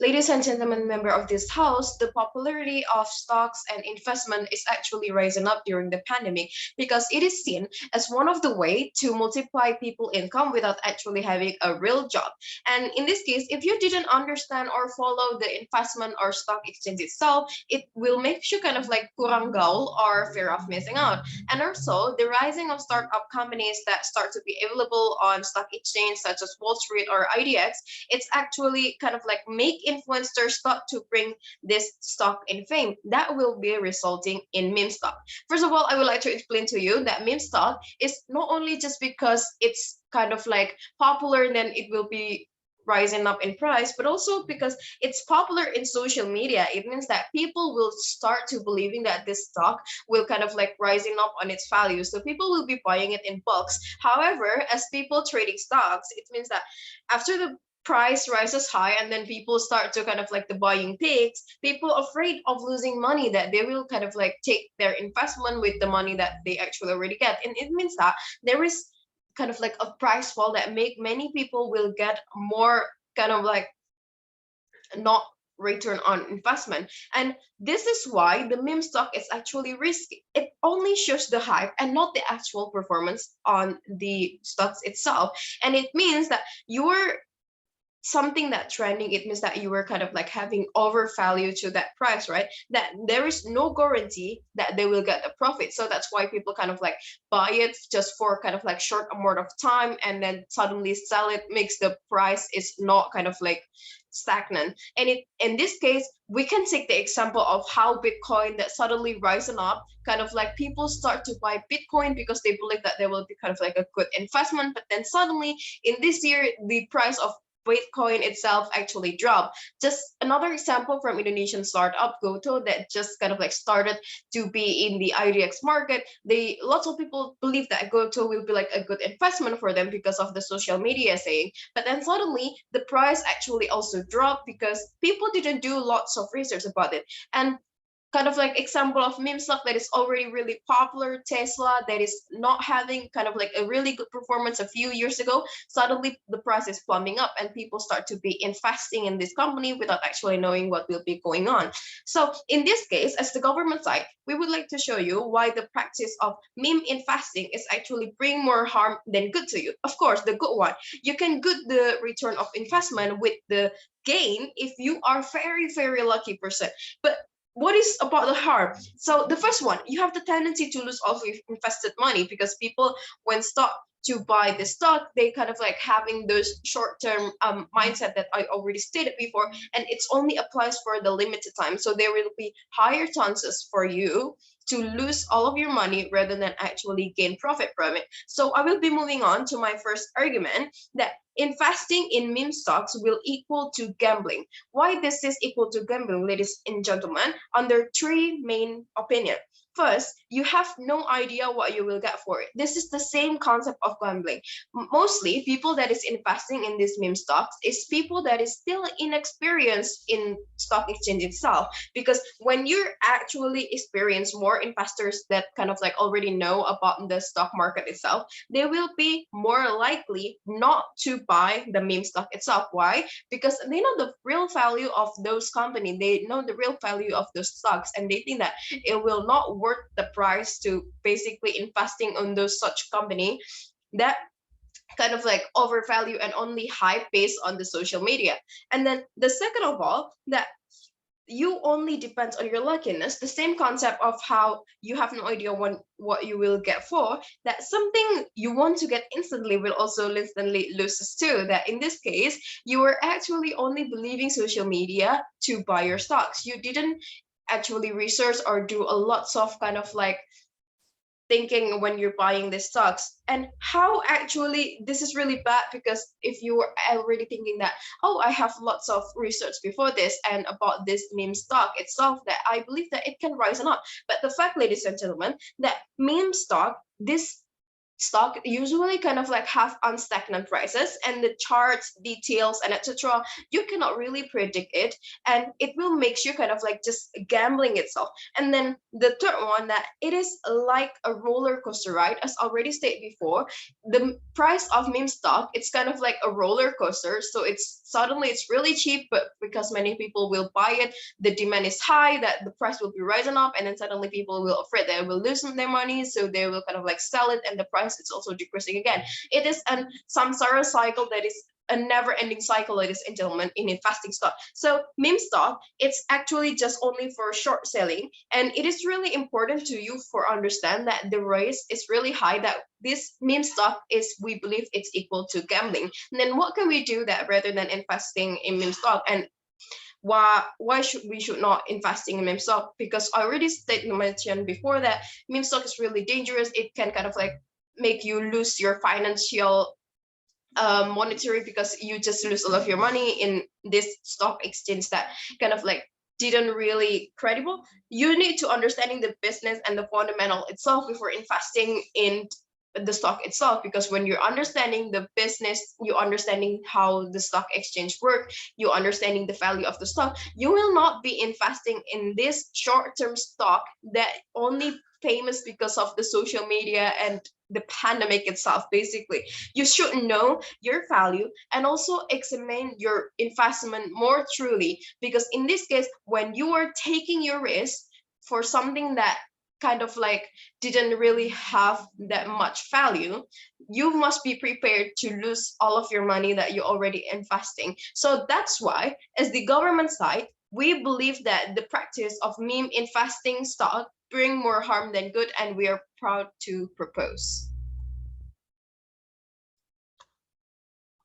Ladies and gentlemen, member of this house, the popularity of stocks and investment is actually rising up during the pandemic because it is seen as one of the way to multiply people income without actually having a real job. And in this case, if you didn't understand or follow the investment or stock exchange itself, it will make you kind of like kurang gaul or fear of missing out. And also the rising of startup companies that start to be available on stock exchange such as Wall Street or IDX, it's actually kind of like make influencers start to bring this stock in fame that will be resulting in meme stock. First of all, I would like to explain to you that meme stock is not only just because it's kind of like popular, then it will be rising up in price, but also because it's popular in social media. It means that people will start to believing that this stock will kind of like rising up on its value, so people will be buying it in bulks. However, as people trading stocks, it means that after the price rises high and then people start to kind of like the buying peaks, people afraid of losing money, that they will kind of like take their investment with the money that they actually already get, and it means that there is kind of like a price fall that make many people will get more kind of like not return on investment. And this is why the meme stock is actually risky. It only shows the hype and not the actual performance on the stocks itself. And it means that you're something that trending, it means that you were kind of like having overvalue to that price, right? That there is no guarantee that they will get a profit, so that's why people kind of like buy it just for kind of like short amount of time and then suddenly sell it, makes the price is not kind of like stagnant. And it in this case, we can take the example of how Bitcoin that suddenly rising up, kind of like people start to buy Bitcoin because they believe that there will be kind of like a good investment, but then suddenly in this year the price of Bitcoin itself actually dropped. Just another example from Indonesian startup Goto that just kind of like started to be in the IDX market. They lots of people believe that Goto will be like a good investment for them because of the social media saying. But then suddenly the price actually also dropped because people didn't do lots of research about it. And kind of like example of meme stock that is already really popular, Tesla, that is not having kind of like a really good performance a few years ago, suddenly the price is plumbing up and people start to be investing in this company without actually knowing what will be going on. So in this case, as the government side, we would like to show you why the practice of meme investing is actually bring more harm than good to you. Of course, the good one, you can get the return of investment with the gain if you are very lucky person. But what is about the harm? So the first one, you have the tendency to lose all of your invested money because people, when start to buy the stock, they kind of like having those short-term mindset that I already stated before, and it's only applies for the limited time. So there will be higher chances for you to lose all of your money rather than actually gain profit from it. So I will be moving on to my first argument that investing in meme stocks will equal to gambling. Why this is equal to gambling, ladies and gentlemen, under three main opinions. First, you have no idea what you will get for it. This is the same concept of gambling. Mostly, people that is investing in these meme stocks is people that is still inexperienced in stock exchange itself. Because when you're actually experience more investors that kind of like already know about the stock market itself, they will be more likely not to buy the meme stock itself. Why? Because they know the real value of those companies, they know the real value of those stocks, and they think that it will not worth the price to basically investing on those such company that kind of like overvalue and only hype based on the social media. And then the second of all, that you only depends on your luckiness, the same concept of how you have no idea what you will get for, that something you want to get instantly will also instantly loses too. That in this case, you were actually only believing social media to buy your stocks. You didn't actually research or do a lots of kind of like thinking when you're buying the stocks. And how actually this is really bad, because if you are already thinking that, oh, I have lots of research before this and about this meme stock itself, that I believe that it can rise or not. But the fact, ladies and gentlemen, that meme stock, this stock usually kind of like have unstagnant prices, and the charts, details, and etc. You cannot really predict it, and it will make you kind of like just gambling itself. And then the third one, that it is like a roller coaster ride, as already stated before. The price of meme stock, it's kind of like a roller coaster. So it's suddenly it's really cheap, but because many people will buy it, the demand is high, that the price will be rising up, and then suddenly people will afraid they will lose their money, so they will kind of like sell it, and the price is also decreasing again. It is an samsara cycle that is a never-ending cycle, ladies and gentlemen, in investing stock. So meme stock, it's actually just only for short selling, and it is really important to you for understand that the risk is really high, that this meme stock is, we believe it's equal to gambling. And then what can we do that rather than investing in meme stock? And why should we should not investing in meme stock? Because I already stated mentioned before that meme stock is really dangerous. It can kind of like make you lose your financial monetary, because you just lose a lot of your money in this stock exchange that kind of like didn't really credible. You need to understanding the business and the fundamental itself before investing in the stock itself, because when you're understanding the business, you understanding how the stock exchange work, you understanding the value of the stock, you will not be investing in this short-term stock that only famous because of the social media and the pandemic itself. Basically, you should know your value and also examine your investment more truly, because in this case, when you are taking your risk for something that kind of like didn't really have that much value, you must be prepared to lose all of your money that you're already investing. So that's why, as the government side, we believe that the practice of meme investing stock bring more harm than good, and we are proud to propose.